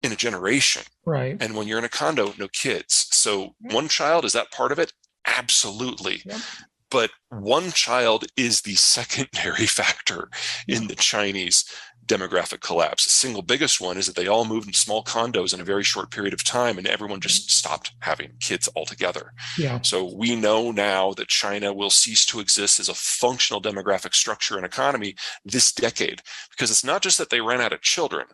in a generation. Right. And when you're in a condo, no kids. So one child, is that part of it? Absolutely. Yep. But one child is the secondary factor Yep. in the Chinese demographic collapse. The single biggest one is that they all moved in small condos in a very short period of time, and everyone just stopped having kids altogether. Yeah. So we know now that China will cease to exist as a functional demographic structure and economy this decade, because it's not just that they ran out of children.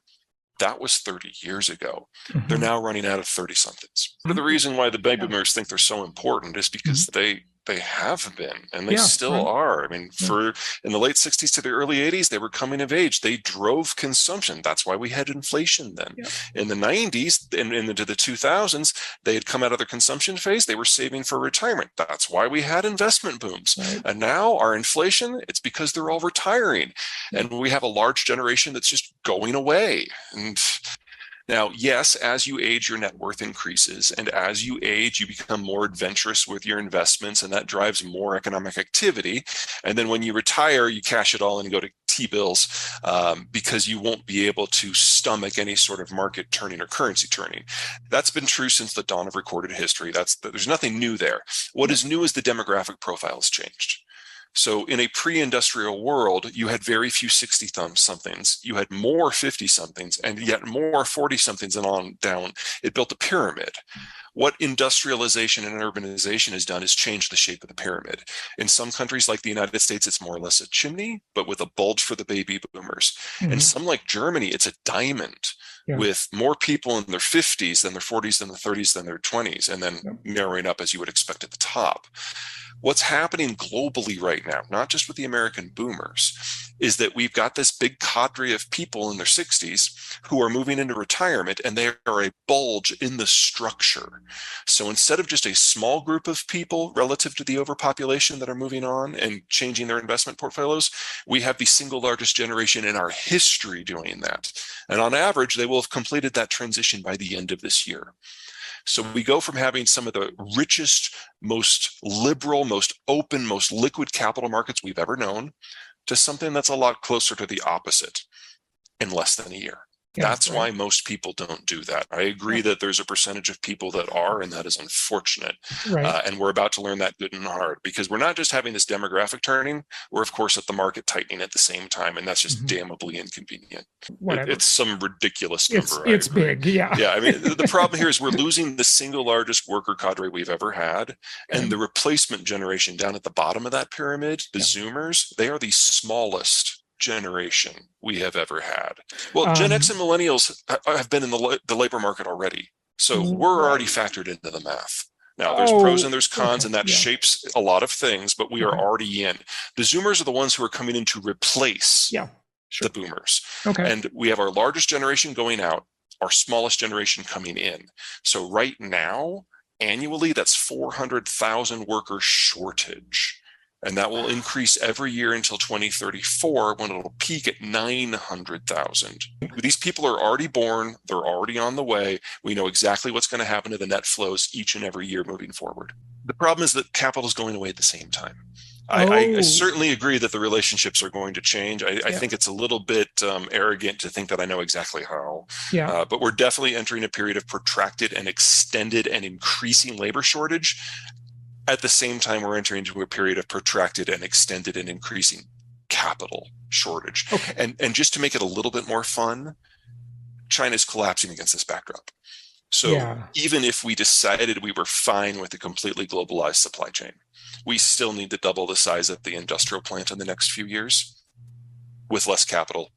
That was 30 years ago. They're Hmm. now running out of 30 somethings. Part of the reason why the baby Yeah. boomers think they're so important is because Mhm. they have been, and they Yeah. still Right. are. I mean, Yeah. for in the late 60s to the early 80s, they were coming of age. They drove consumption. That's why we had inflation then. Yeah. In the 90s and into the 2000s, they had come out of their consumption phase. They were saving for retirement. That's why we had investment booms. Right. And now our inflation, it's because they're all retiring. Yeah. And we have a large generation that's just going away. And now, yes, as you age, your net worth increases. And as you age, you become more adventurous with your investments, and that drives more economic activity. And then when you retire, you cash it all and go to T-bills because you won't be able to stomach any sort of market turning or currency turning. That's been true since the dawn of recorded history. There's nothing new there. What is new is the demographic profile has changed. So in a pre-industrial world, you had very few 60 somethings. You had more 50 somethings and yet more 40 somethings and on down. It built a pyramid. What industrialization and urbanization has done is change the shape of the pyramid. In some countries like the United States, it's more or less a chimney, but with a bulge for the baby boomers. And Hmm. some like Germany, it's a diamond Yeah. with more people in their 50s than their 40s, than their 30s, than their 20s, and then Yeah. narrowing up as you would expect at the top. What's happening globally right now, not just with the American boomers, is that we've got this big cadre of people in their 60s who are moving into retirement, and they are a bulge in the structure. So instead of just a small group of people relative to the overpopulation that are moving on and changing their investment portfolios, we have the single largest generation in our history doing that. And on average, they will have completed that transition by the end of this year. So we go from having some of the richest, most liberal, most open, most liquid capital markets we've ever known to something that's a lot closer to the opposite in less than a year. Yeah. That's Right. why most people don't do that. I agree Yeah. that there's a percentage of people that are, and that is unfortunate. Right. And we're about to learn that good and hard, because we're not just having this demographic turning, we're, of course, at the market tightening at the same time. And that's just Hmm. damnably inconvenient. Whatever. It's some ridiculous It's number. I it's agree. big. Yeah. Yeah, I mean, the problem here is we're losing the single largest worker cadre we've ever had. Okay. And the replacement generation down at the bottom of that pyramid, the Yeah. Zoomers, they are the smallest generation we have ever had. Well, Gen X Um, and millennials have been in the labor market already. So we're already right. factored into the math. Now, there's pros and Oh, there's cons, okay. and that Yeah. shapes a lot of things, but we are Okay. already in. The Zoomers are the ones who are coming in to replace Yeah. the Sure. boomers. Okay. And we have our largest generation going out, our smallest generation coming in. So right now, annually, that's 400,000 worker shortage. And that will increase every year until 2034, when it'll peak at 900,000. These people are already born. They're already on the way. We know exactly what's going to happen to the net flows each and every year moving forward. The problem is that capital is going away at the same time. I Oh. certainly agree that the relationships are going to change. I Yeah. think it's a little bit arrogant to think that I know exactly how, Yeah. but we're definitely entering a period of protracted and extended and increasing labor shortage. At the same time, we're entering into a period of protracted and extended and increasing capital shortage. Okay. And just to make it a little bit more fun, China's collapsing against this backdrop. So Yeah. even if we decided we were fine with a completely globalized supply chain, we still need to double the size of the industrial plant in the next few years with less capital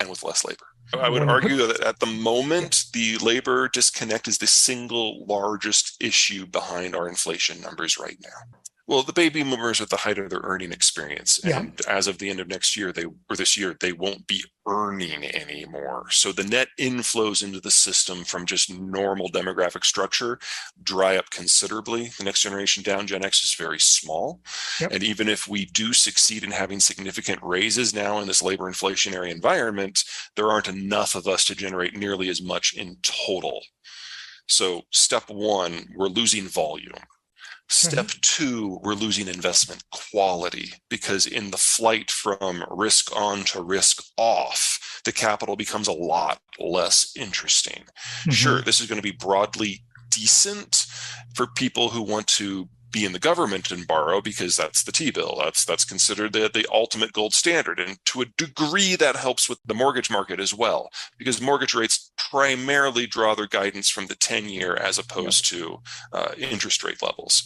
and with less labor. I would argue that at the Yeah. moment, the labor disconnect is the single largest issue behind our inflation numbers right now. Well, the baby boomers are at the height of their earning experience, Yeah. and as of the end of next year, this year, they won't be earning anymore. So the net inflows into the system from just normal demographic structure dry up considerably. The next generation down, Gen X, is very small. Yep. And even if we do succeed in having significant raises now in this labor inflationary environment, there aren't enough of us to generate nearly as much in total. So step one, we're losing volume. Step two, we're losing investment quality because in the flight from risk on to risk off, the capital becomes a lot less interesting. Sure, this is going to be broadly decent for people who want to be in the government and borrow because that's the T-bill. That's considered the ultimate gold standard. And to a degree, that helps with the mortgage market as well, because mortgage rates primarily draw their guidance from the 10-year as opposed to interest rate levels.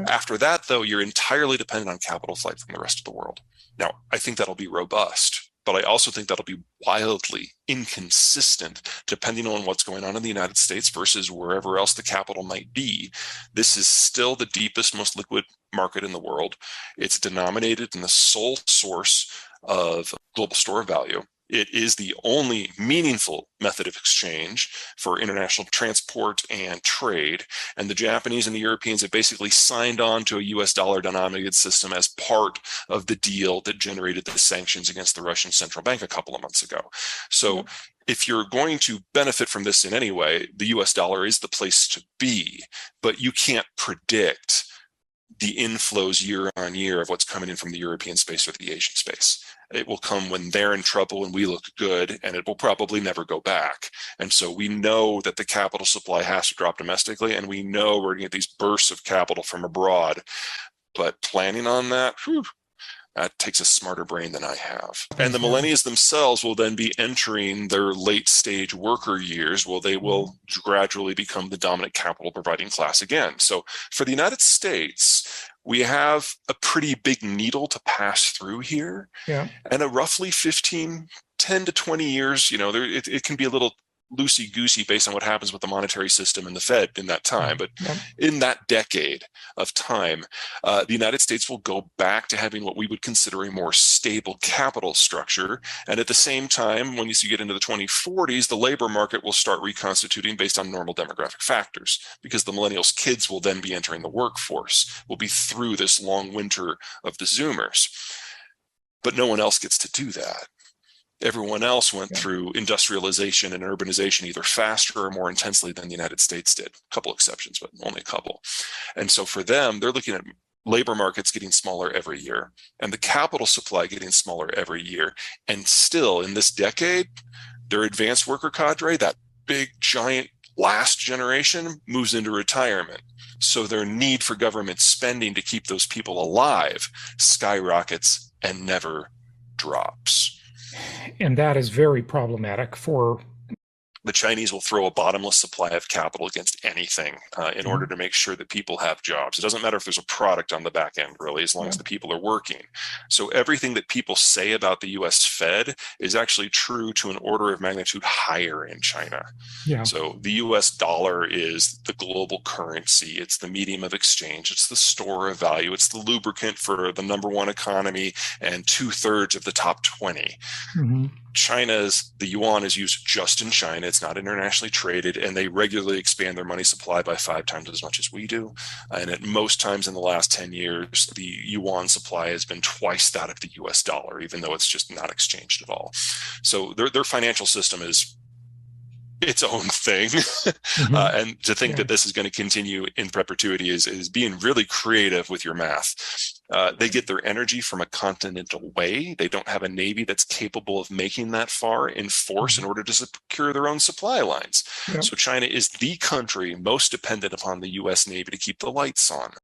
After that, though, you're entirely dependent on capital flight from the rest of the world. Now, I think that'll be robust, but I also think that'll be wildly inconsistent depending on what's going on in the United States versus wherever else the capital might be. This is still the deepest, most liquid market in the world. It's denominated in the sole source of global store of value. It is the only meaningful method of exchange for international transport and trade. And the Japanese and the Europeans have basically signed on to a US dollar denominated system as part of the deal that generated the sanctions against the Russian central bank a couple of months ago. So if you're going to benefit from this in any way, the US dollar is the place to be, but you can't predict the inflows year on year of what's coming in from the European space or the Asian space. It will come when they're in trouble and we look good, and it will probably never go back. And so we know that the capital supply has to drop domestically, and we know we're going to get these bursts of capital from abroad. But planning on that, that takes a smarter brain than I have. And the millennials themselves will then be entering their late stage worker years. Well, they will gradually become the dominant capital providing class again. So for the United States, we have a pretty big needle to pass through here. And a roughly 10 to 20 years, it can be a little loosey-goosey based on what happens with the monetary system and the Fed in that time. But in that decade of time, the United States will go back to having what we would consider a more stable capital structure. And at the same time, when you get into the 2040s, the labor market will start reconstituting based on normal demographic factors, because the millennials' kids will then be entering the workforce. We'll be through this long winter of the Zoomers. But no one else gets to do that. Everyone else went through industrialization and urbanization either faster or more intensely than the United States did. A couple exceptions, but only a couple. And so for them, they're looking at labor markets getting smaller every year and the capital supply getting smaller every year. And still in this decade, their advanced worker cadre, that big, giant last generation, moves into retirement. So their need for government spending to keep those people alive skyrockets and never drops. And that is very problematic for... The Chinese will throw a bottomless supply of capital against anything in order to make sure that people have jobs. It doesn't matter if there's a product on the back end, really, as long as the people are working. So everything that people say about the US Fed is actually true to an order of magnitude higher in China. So the US dollar is the global currency. It's the medium of exchange. It's the store of value. It's the lubricant for the #1 economy and 2/3 of the top 20. The yuan is used just in China. It's not internationally traded, and they regularly expand their money supply by 5 times as much as we do. And at most times in the last 10 years, the yuan supply has been twice that of the US dollar, even though it's just not exchanged at all. So their financial system is its own thing. And to think that this is going to continue in perpetuity is being really creative with your math. They get their energy from a continent away. They don't have a navy that's capable of making that far in force in order to secure their own supply lines. So China is the country most dependent upon the US Navy to keep the lights on.